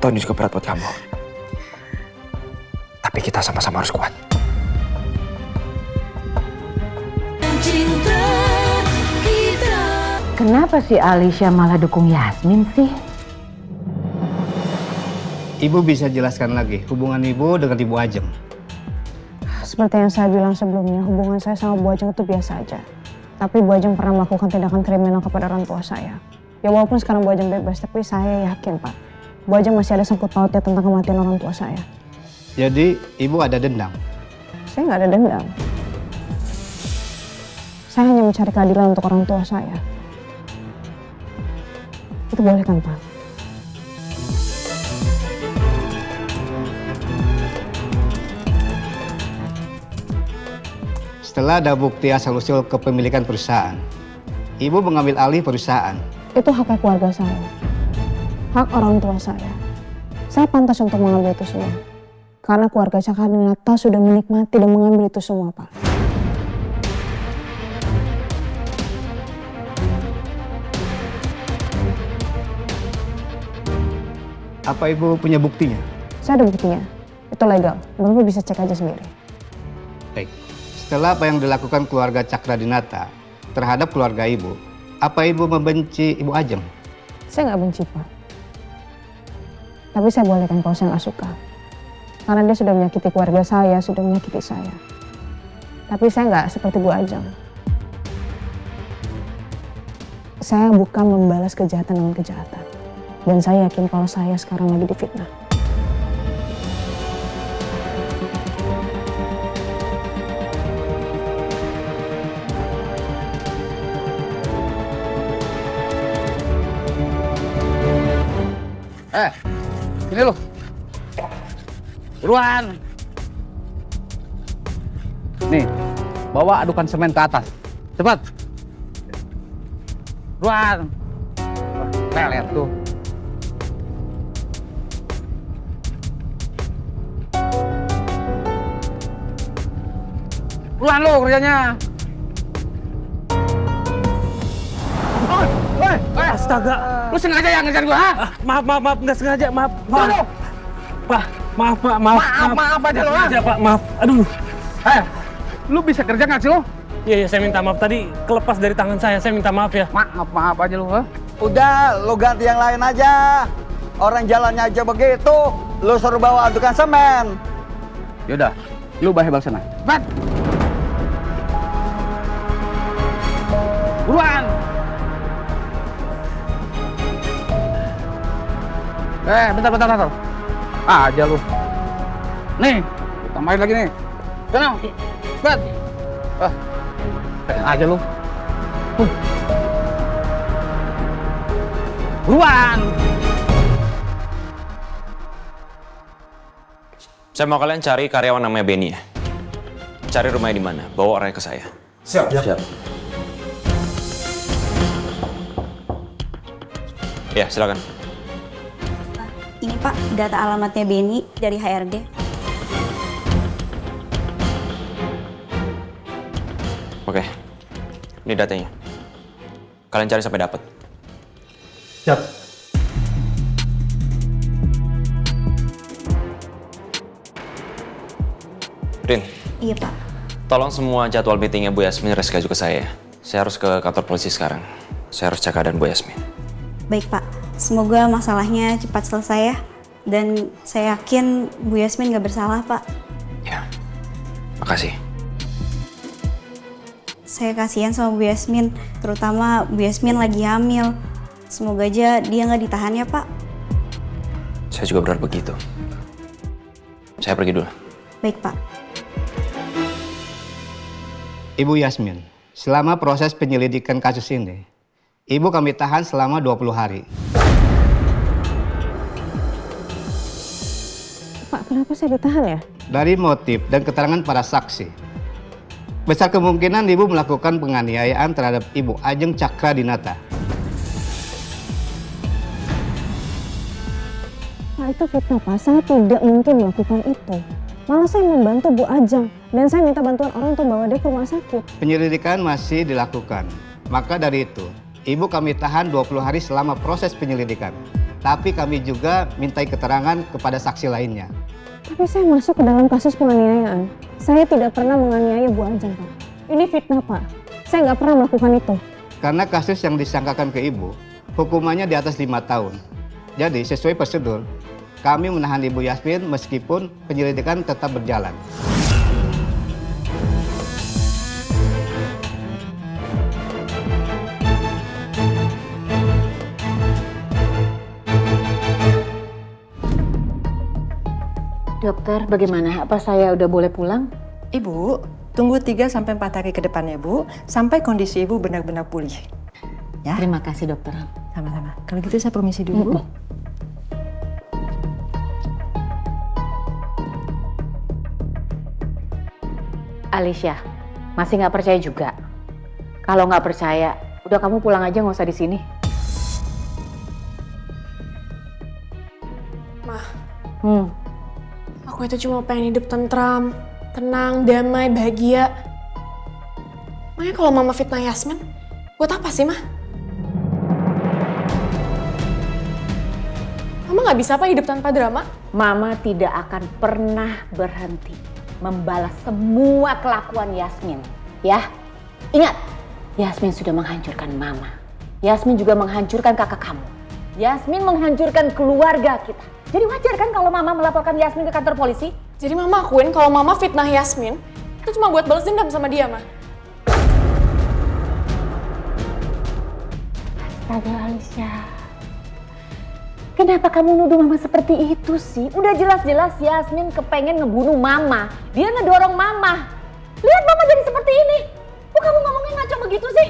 tahu ini juga berat buat kamu. Tapi kita sama-sama harus kuat. Kenapa si Alicia malah dukung Yasmin sih? Ibu bisa jelaskan lagi hubungan ibu dengan Ibu Ajeng? Seperti yang saya bilang sebelumnya, hubungan saya sama Bu Ajeng itu biasa aja. Tapi Bu Ajeng pernah melakukan tindakan kriminal kepada orang tua saya. Ya walaupun sekarang Bu Ajeng bebas, tapi saya yakin Pak, Bu Ajeng masih ada sangkut pautnya tentang kematian orang tua saya. Jadi ibu ada dendam? Saya nggak ada dendam. Saya hanya mencari keadilan untuk orang tua saya. Itu boleh kan Pak? Setelah ada bukti asal-usul kepemilikan perusahaan, ibu mengambil alih perusahaan. Itu haknya keluarga saya. Hak orang tua saya. Saya pantas untuk mengambil itu semua. Karena keluarga Cakradinata sudah menikmati dan mengambil itu semua, Pak. Apa ibu punya buktinya? Saya ada buktinya. Itu legal. Bapak bisa cek aja sendiri. Baik. Setelah apa yang dilakukan keluarga Cakradinata terhadap keluarga ibu, apa ibu membenci Ibu Ajeng? Saya nggak benci, Pak. Tapi saya bolehkan kalau saya nggak suka. Karena dia sudah menyakiti keluarga saya, sudah menyakiti saya. Tapi saya nggak seperti Bu Ajeng. Saya bukan membalas kejahatan dengan kejahatan. Dan saya yakin kalau saya sekarang lagi difitnah. Sini lo. Buruan. Nih, bawa adukan semen ke atas. Cepat. Buruan. Pelet tuh. Buruan lo kerjanya. Astaga, Lu sengaja yang ngejar gua, ha? maaf, nggak sengaja, maaf. Waduh. Pak, maaf, Pak, maaf. Maaf aja lo, ha? Sengaja, Pak, maaf. Aduh. Lu bisa kerja nggak sih lo? Iya, saya minta maaf. Tadi kelepas dari tangan saya minta maaf ya. Maaf aja lo, ha? Udah, lo ganti yang lain aja. Orang jalannya aja begitu, lo suruh bawa adukan semen. Yaudah, lu bahe bal sana. Cepat. Buruan. Bentar. Aja lu. Nih, tambahin lagi nih. Sana. Cepat. Aja lu. Buruan. Saya mau kalian cari karyawan namanya Benny ya. Cari rumahnya di mana, bawa orangnya ke saya. Siap. Ya, silakan. Ini Pak, data alamatnya Benny dari HRD. Oke, ini datanya. Kalian cari sampai dapat. Siap. Rin, Iya Pak. tolong semua jadwal meetingnya Bu Yasmin reschedule ke saya. Saya harus ke kantor polisi sekarang. Saya harus cek keadaan Bu Yasmin. Baik Pak, semoga masalahnya cepat selesai ya. Dan saya yakin Bu Yasmin nggak bersalah Pak. Ya, makasih. Saya kasihan sama Bu Yasmin, terutama Bu Yasmin lagi hamil. Semoga aja dia nggak ditahan ya Pak. Saya juga berharap begitu. Saya pergi dulu. Baik Pak. Ibu Yasmin, selama proses penyelidikan kasus ini, Ibu kami tahan selama 20 hari. Pak, kenapa saya ditahan ya? Dari motif dan keterangan para saksi, besar kemungkinan Ibu melakukan penganiayaan terhadap Ibu Ajeng Cakradinata. Pak, itu fitnah Pak. Saya tidak mungkin melakukan itu. Malah saya membantu Bu Ajeng. Dan saya minta bantuan orang untuk bawa dia ke rumah sakit. Penyelidikan masih dilakukan. Maka dari itu, Ibu kami tahan 20 hari selama proses penyelidikan. Tapi kami juga mintai keterangan kepada saksi lainnya. Tapi saya masuk ke dalam kasus penganiayaan. Saya tidak pernah menganiaya Bu Ajeng, Pak. Ini fitnah, Pak. Saya nggak pernah melakukan itu. Karena kasus yang disangkakan ke Ibu, hukumannya di atas 5 tahun. Jadi sesuai prosedur, kami menahan Ibu Yasmin meskipun penyelidikan tetap berjalan. Dokter, bagaimana? Apa saya udah boleh pulang? Ibu, tunggu 3-4 hari ke depan ya Bu, sampai kondisi Ibu benar-benar pulih. Ya? Terima kasih dokter. Sama-sama. Kalau gitu saya permisi dulu. Bu. Alicia, masih nggak percaya juga? Kalau nggak percaya, udah kamu pulang aja, nggak usah di sini. Mah, aku itu cuma pengen hidup tentram, tenang, damai, bahagia. Makanya kalau Mama fitnah Yasmin, buat apa sih, Mah? Mama nggak bisa apa hidup tanpa drama? Mama tidak akan pernah berhenti membalas semua kelakuan Yasmin, ya. Ingat, Yasmin sudah menghancurkan Mama. Yasmin juga menghancurkan kakak kamu. Yasmin menghancurkan keluarga kita. Jadi wajar kan kalau Mama melaporkan Yasmin ke kantor polisi? Jadi Mama akuin kalau Mama fitnah Yasmin, itu cuma buat balas dendam sama dia, Mah. Astaga, Alicia. Kenapa kamu nuduh Mama seperti itu sih? Udah jelas-jelas Yasmin kepengen ngebunuh Mama. Dia ngedorong Mama. Lihat Mama jadi seperti ini. Kok kamu ngomongnya ngaco begitu sih?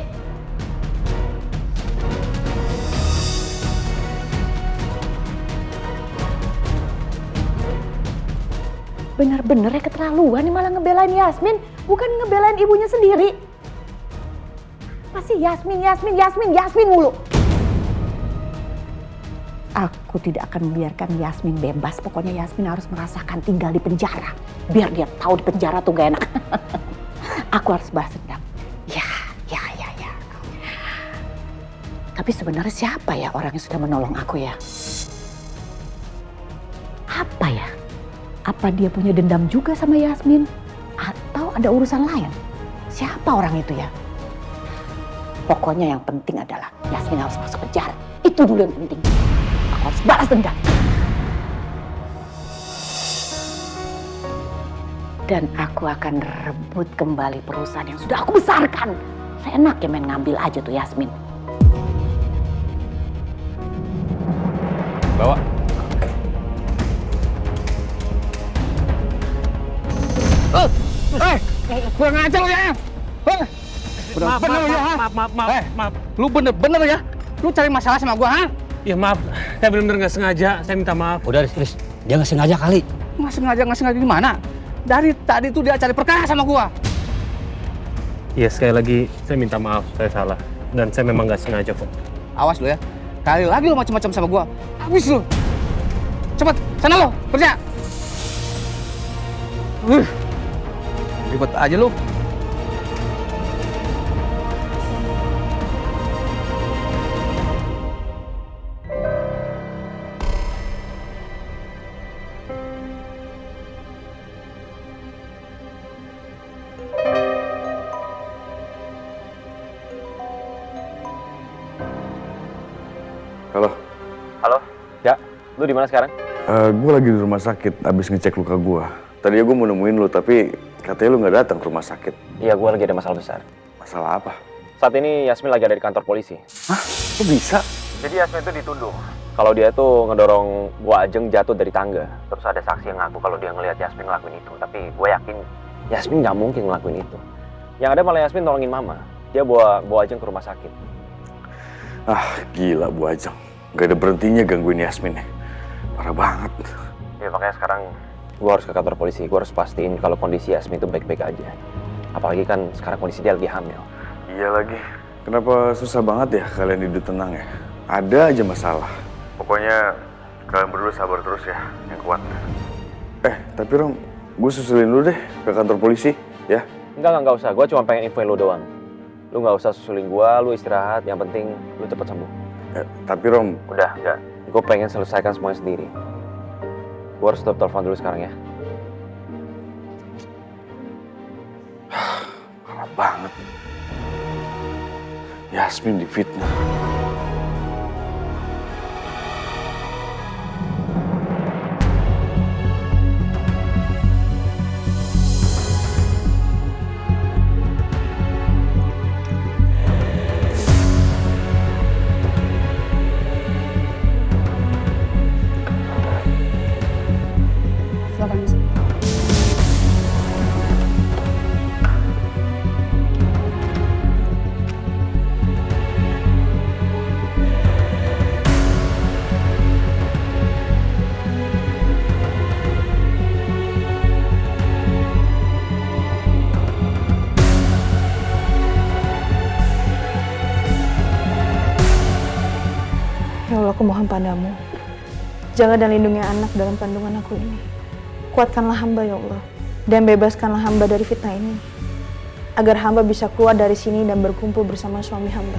Bener-bener ya keterlaluan nih malah ngebelain Yasmin. Bukan ngebelain ibunya sendiri. Masih Yasmin mulu. Aku tidak akan membiarkan Yasmin bebas. Pokoknya Yasmin harus merasakan tinggal di penjara. Biar dia tahu di penjara tuh gak enak. Aku harus balas dendam. Ya. Tapi sebenarnya siapa ya orang yang sudah menolong aku ya? Apa ya? Apa dia punya dendam juga sama Yasmin? Atau ada urusan lain? Siapa orang itu ya? Pokoknya yang penting adalah Yasmin harus masuk penjara. Itu dulu yang penting. Aku harus balas dendam. Dan aku akan rebut kembali perusahaan yang sudah aku besarkan. Seenak ya main ngambil aja tuh Yasmin. Bawa. Kurang ajar lu ya. Maaf. Lu bener-bener ya. Lu cari masalah sama gua, ha? Ya maaf, saya benar-benar nggak sengaja. Saya minta maaf. Udah, Riz. Dia nggak sengaja kali. Nggak sengaja gimana? Dari tadi tuh dia cari perkara sama gua. Iya, sekali lagi saya minta maaf. Saya salah. Dan saya memang nggak sengaja kok. Awas lu ya. Kali lagi lu macam-macam sama gua. Habis lu. Cepet, sana lu, kerja. Ribet aja lu. Halo? Ya, lu di mana sekarang? Gue lagi di rumah sakit, abis ngecek luka gue. Tadinya gue mau nemuin lu, tapi katanya lu nggak datang ke rumah sakit. Iya, gue lagi ada masalah besar. Masalah apa? Saat ini Yasmin lagi ada di kantor polisi. Hah? Kok bisa? Jadi Yasmin itu dituduh kalau dia tuh ngedorong Bu Ajeng jatuh dari tangga. Terus ada saksi yang ngaku kalau dia ngelihat Yasmin ngelakuin itu. Tapi gue yakin Yasmin nggak mungkin ngelakuin itu. Yang ada malah Yasmin nolongin Mama. Dia bawa Bu Ajeng ke rumah sakit. Ah, gila Bu Ajeng. Gak ada berhentinya gangguin Yasmin ya. Parah banget. Ya makanya sekarang gue harus ke kantor polisi. Gue harus pastiin kalau kondisi Yasmin itu baik-baik aja. Apalagi kan sekarang kondisi dia lagi hamil. Iya lagi. Kenapa susah banget ya kalian hidup tenang ya? Ada aja masalah. Pokoknya kalian berdua sabar terus ya, yang kuat. Tapi Rom, gue susulin lu deh ke kantor polisi, ya? Enggak usah. Gue cuma pengen infoin lu doang. Lu nggak usah susulin gue, lu istirahat. Yang penting lu cepet sembuh. Tapi Rom, udah, Gue pengen selesaikan semuanya sendiri. Gue harus stop telepon dulu sekarang ya. Parah banget. Yasmin difitnah. Silakan masuk. Ya Allah, aku mohon padamu. Jaga dan lindungi anak dalam kandungan aku ini. Kuatkanlah hamba ya Allah. Dan bebaskanlah hamba dari fitnah ini. Agar hamba bisa keluar dari sini dan berkumpul bersama suami hamba.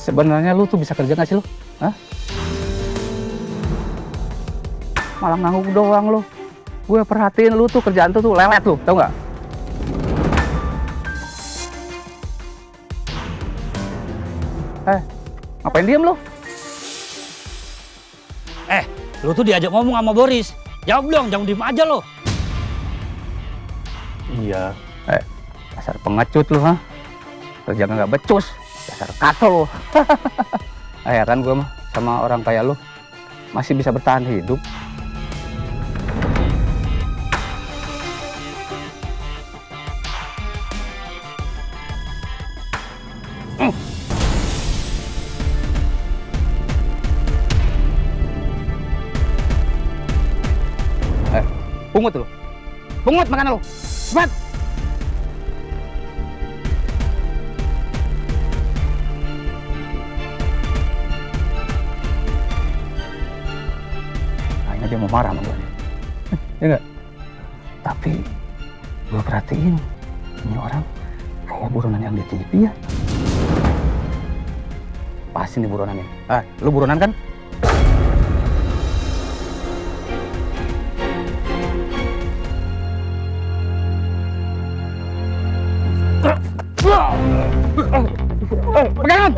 Sebenarnya lu tuh bisa kerja nggak sih lu? Hah? Malah ngangguk doang lu. Gue perhatiin lu tuh kerjaan tuh lelet lu, tau nggak? Ngapain diem lu? Lu tuh diajak ngomong sama Boris. Jawab dong, jangan diem aja lo. Iya. Dasar pengecut lu, ha? Kerja nggak becus. Dasar kato lu. Ya kan gue mah sama orang kayak lu masih bisa bertahan hidup. Pungut lu. Pungut makan lu. Cepat. Kayaknya dia mau marah sama gue nih. Ya enggak? Tapi gue perhatiin ini orang kayak buronan yang di TV ya. Pasti nih buronan ini. Lu buronan kan? Pegangan.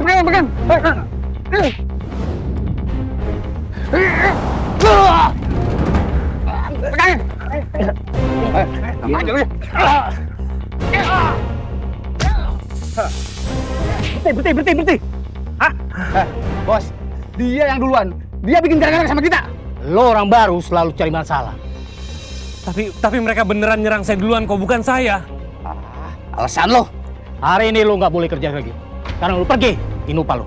Berhenti. Hah? Bos, dia yang duluan. Dia bikin gara-gara sama kita. Lo orang baru selalu cari masalah. Tapi mereka beneran nyerang saya duluan kok, bukan saya. Alasan lo, hari ini lo nggak boleh kerja lagi. Sekarang lo pergi, Inupa lo.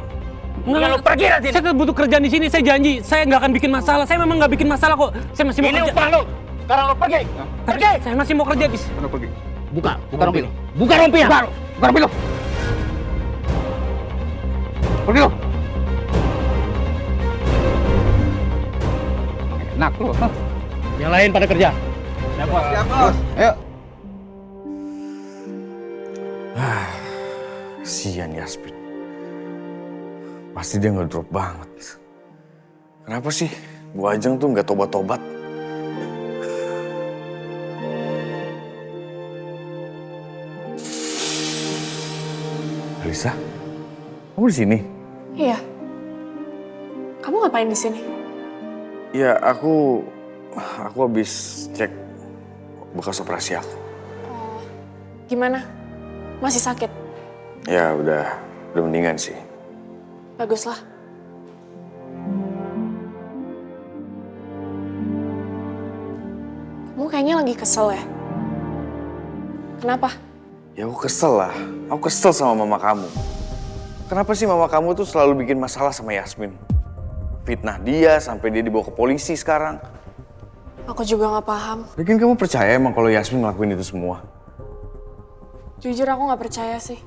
Enggak, lo pergi nanti. Saya butuh kerjaan di sini, saya janji. Saya nggak akan bikin masalah. Saya memang nggak bikin masalah kok. Saya masih mau kerja. Inupa lo, sekarang lo pergi. Pergi. Saya masih mau kerja di sini. Pergi. Buka rompi lo. Buka rompi ya. Buka rompi lo. Pergi lo. Enak lo. Yang lain pada kerja. Siap, Bos. Ayo. Kasian Yasmin. Pasti dia ngedrop banget. Kenapa sih Bu Ajeng tuh nggak tobat-tobat? Alisa, kamu di sini? Iya. Kamu ngapain di sini? Ya, aku habis cek bekas operasi aku. Gimana? Masih sakit? Ya, udah mendingan sih. Baguslah. Kamu kayaknya lagi kesel ya? Kenapa? Ya aku kesel lah. Aku kesel sama mama kamu. Kenapa sih mama kamu tuh selalu bikin masalah sama Yasmin? Fitnah dia sampai dia dibawa ke polisi sekarang. Aku juga nggak paham. Lagian kamu percaya emang kalau Yasmin ngelakuin itu semua? Jujur aku nggak percaya sih.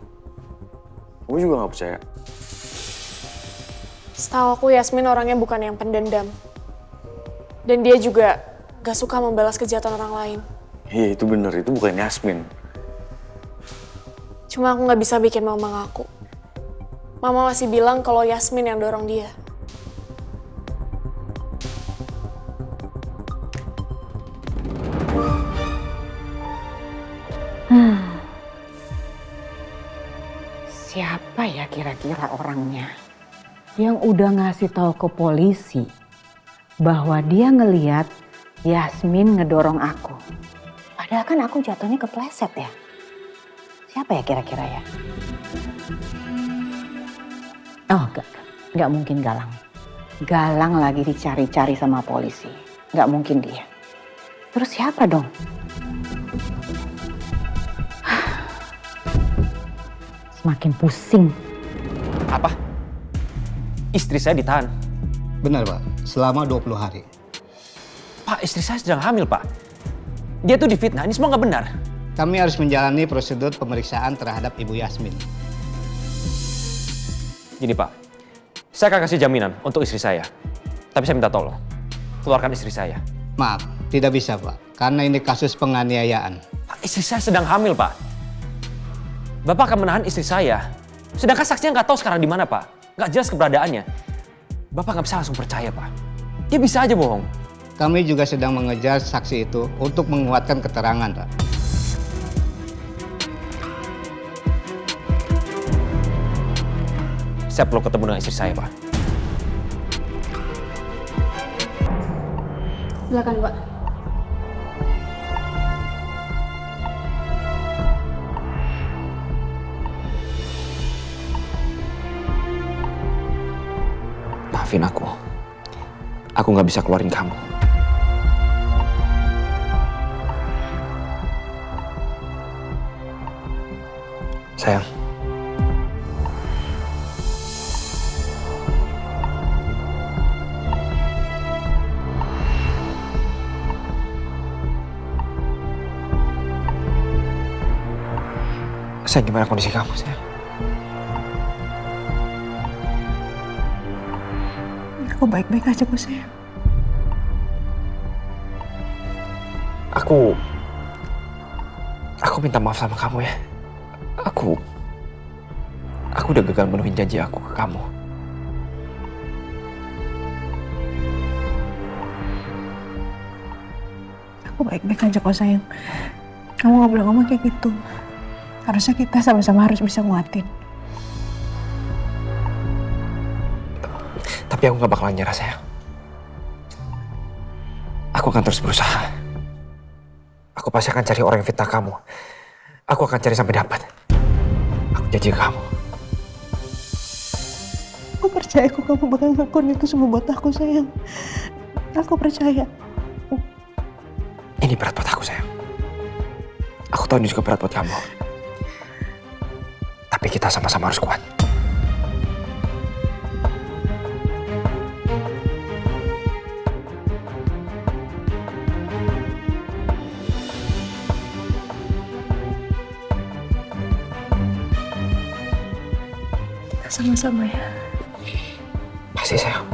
Gue juga gak percaya. Setahu aku Yasmin orangnya bukan yang pendendam. Dan dia juga gak suka membalas kejahatan orang lain. Iya itu bener, itu bukan Yasmin. Cuma aku gak bisa bikin mama ngaku. Mama masih bilang kalau Yasmin yang dorong dia. Siapa ya kira-kira orangnya yang udah ngasih tahu ke polisi bahwa dia ngeliat Yasmin ngedorong aku? Padahal kan aku jatuhnya kepleset ya. Siapa ya kira-kira ya? Oh enggak mungkin Galang. Galang lagi dicari-cari sama polisi. Enggak mungkin dia. Terus siapa dong? Semakin pusing. Apa? Istri saya ditahan? Benar Pak, selama 20 hari. Pak, istri saya sedang hamil Pak. Dia tuh difitnah, ini semua nggak benar. Kami harus menjalani prosedur pemeriksaan terhadap Ibu Yasmin. Gini Pak, saya akan kasih jaminan untuk istri saya. Tapi saya minta tolong, keluarkan istri saya. Maaf, tidak bisa Pak, karena ini kasus penganiayaan. Pak, istri saya sedang hamil Pak. Bapak akan menahan istri saya. Sedangkan saksinya nggak tahu sekarang di mana Pak. Nggak jelas keberadaannya. Bapak nggak bisa langsung percaya Pak. Dia bisa aja bohong. Kami juga sedang mengejar saksi itu untuk menguatkan keterangan Pak. Saya perlu ketemu dengan istri saya Pak. Silakan Pak. Maafin aku. Aku nggak bisa keluarin kamu. Sayang. Sayang, gimana kondisi kamu, sayang? Aku baik-baik aja kok sayang. Aku minta maaf sama kamu ya. Aku udah gagal memenuhi janji aku ke kamu. Aku baik-baik aja kok sayang. Kamu nggak boleh ngomong kayak gitu. Harusnya kita sama-sama harus bisa nguatin. Tapi aku gak bakalan nyerah, sayang. Aku akan terus berusaha. Aku pasti akan cari orang yang fitnah kamu. Aku akan cari sampai dapat. Aku janji ke kamu. Aku percaya kok kamu bakal ngelakuin itu semua buat aku sayang. Aku percaya. Ini berat buat aku, sayang. Aku tahu ini juga berat buat kamu. Tapi kita sama-sama harus kuat. Sama-sama ya. Pasti sayang.